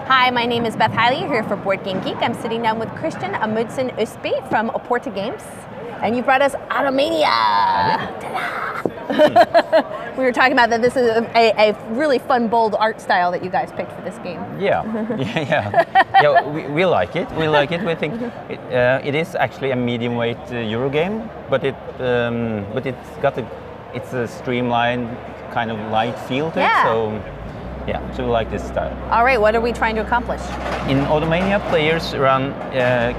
Hi, my name is Beth Hiley, here for Board Game Geek. I'm sitting down with Christian Amundsen Østby from Porta Games, and you brought us Automania! We were talking about that this is a really fun, bold art style that you guys picked for this game. Yeah, we like it. We like it. We think it is actually a medium weight Euro game, but it's a streamlined kind of light feel to it. So yeah, so we like this style. All right, what are we trying to accomplish? In Automania, players run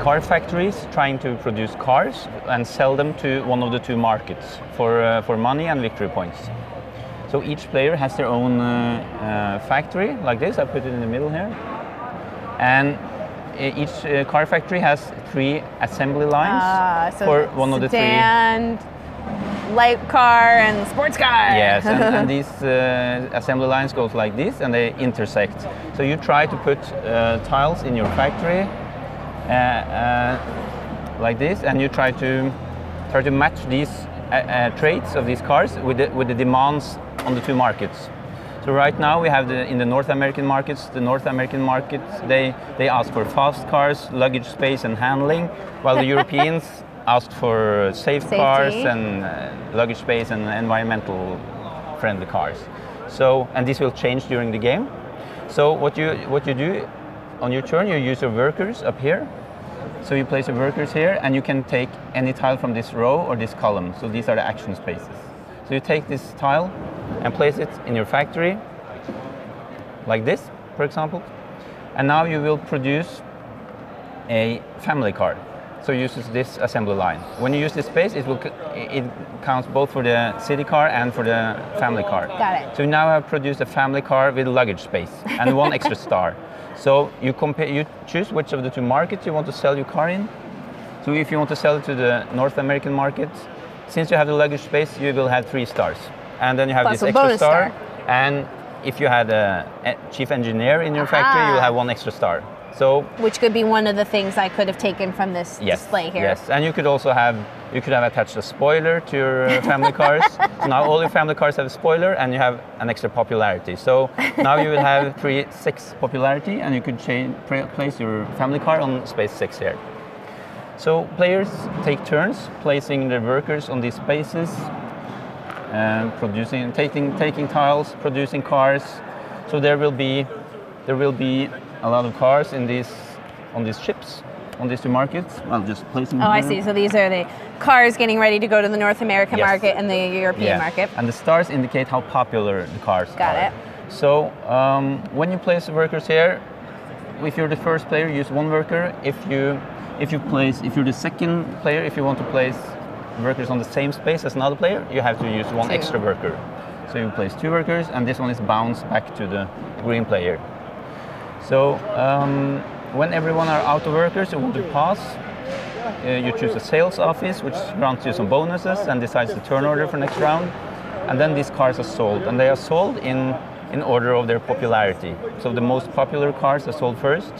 car factories trying to produce cars and sell them to one of the two markets for money and victory points. So each player has their own factory, like this. I put it in the middle here. And each car factory has 3 assembly lines so for one of the 3. Light car and sports car. Yes, and these assembly lines goes like this, and they intersect. So you try to put tiles in your factory like this, and you try to match these traits of these cars with the demands on the two markets. So right now we have in the North American markets. The North American markets they ask for fast cars, luggage space, and handling, while the Europeans asked for safety cars and luggage space and environmental friendly cars. So, and this will change during the game. So what you do on your turn, you use your workers up here. So you place your workers here, and you can take any tile from this row or this column. So these are the action spaces. So you take this tile and place it in your factory, like this, for example. And now you will produce a family car. So it uses this assembly line. When you use this space, it counts both for the city car and for the family car. Got it. So you now have produced a family car with luggage space and 1 extra star. So you choose which of the two markets you want to sell your car in. So if you want to sell it to the North American market, since you have the luggage space, you will have 3 stars. And then you have plus this extra star. And if you had a chief engineer in your factory, you will have 1 extra star. So, which could be one of the things I could have taken from this display here. Yes, and you could also have attached a spoiler to your family cars. So now all your family cars have a spoiler, and you have an extra popularity. So now you will have 6 popularity, and you could place your family car on space 6 here. So players take turns placing their workers on these spaces, and taking tiles, producing cars. So there will be a lot of cars on these ships, on these two markets. I'll just place them. Oh, I see. So these are the cars getting ready to go to the North American market and the European market. And the stars indicate how popular the cars are. Got it. So when you place the workers here, if you're the first player, use 1 worker. If you're the second player, if you want to place workers on the same space as another player, you have to use 1 extra worker. So you place 2 workers, and this one is bounced back to the green player. So when everyone are out of workers, you want to pass. You choose a sales office, which grants you some bonuses and decides the turn order for next round. And then these cars are sold, and they are sold in order of their popularity. So the most popular cars are sold first.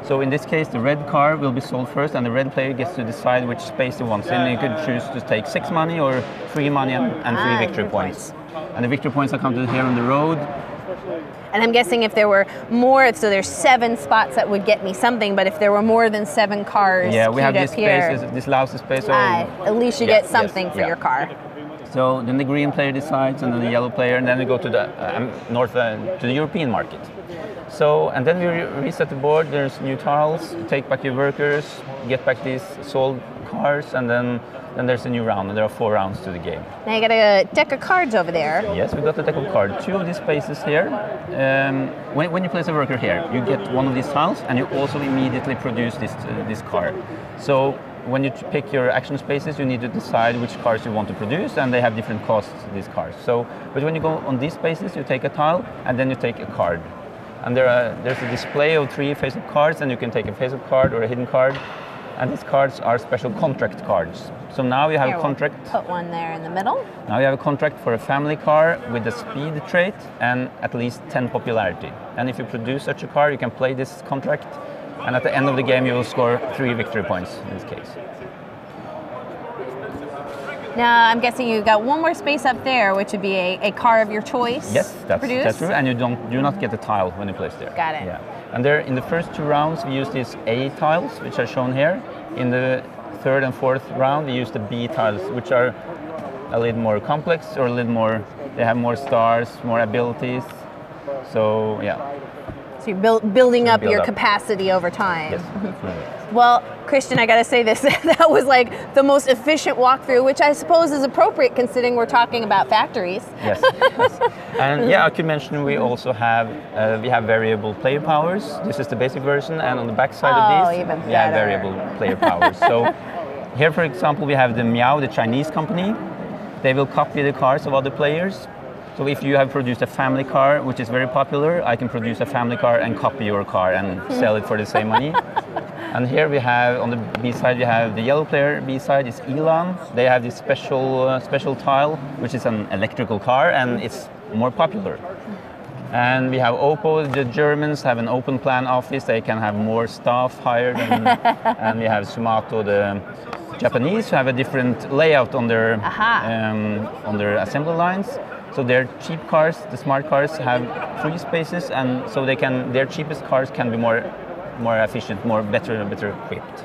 So in this case, the red car will be sold first, and the red player gets to decide which space he wants in. You could choose to take 6 money or 3 money and 3 victory points. And the victory points are counted here on the road. And I'm guessing if there were more, so there's 7 spots that would get me something, but if there were more than 7 cars we have this here, space, this lousy space. So at least you get something for your car. So then the green player decides, and then the yellow player, and then we go to the to the European market. So, and then we reset the board. There's new tiles. Take back your workers, get back these sold cars, and then there's a new round, and there are 4 rounds to the game. Now you got a deck of cards over there. Yes, we got a deck of cards. 2 of these spaces here. When you place a worker here, you get 1 of these tiles, and you also immediately produce this car. So when you pick your action spaces, you need to decide which cars you want to produce, and they have different costs, these cars. So, but when you go on these spaces, you take a tile, and then you take a card. And there's a display of 3 face-up cards, and you can take a face-up card or a hidden card. And these cards are special contract cards. So now you have a contract. We'll put one there in the middle. Now you have a contract for a family car with a speed trait and at least 10 popularity. And if you produce such a car, you can play this contract. And at the end of the game, you will score 3 victory points in this case. Now, I'm guessing you got one more space up there, which would be a car of your choice. Yes, that's true. And you do not get a tile when you place there. Got it. Yeah. And there, in the first 2 rounds, we used these A tiles, which are shown here. In the 3rd and 4th round, we used the B tiles, which are a little more complex, or a little more. They have more stars, more abilities. So yeah. So you're building up your capacity over time. Yes. Well, Christian, I gotta say this, that was like the most efficient walkthrough, which I suppose is appropriate considering we're talking about factories. Yes. And yeah, I could mention we also have variable player powers. This is the basic version, and on the back side of these, we have variable player powers. So here, for example, we have the Meow, the Chinese company. They will copy the cars of other players. So if you have produced a family car, which is very popular, I can produce a family car and copy your car and sell it for the same money. And here we have, on the B side, we have the yellow player. B side is Elan. They have this special tile, which is an electrical car, and it's more popular. And we have Oppo. The Germans have an open plan office. They can have more staff hired. And we have Sumato, the Japanese, who have a different layout on their assembly lines. So their cheap cars, the smart cars, have 3 spaces, and so their cheapest cars can be more efficient, better equipped.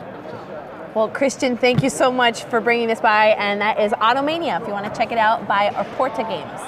Well, Christian, thank you so much for bringing this by, and that is Automania. If you want to check it out, by Automania Games.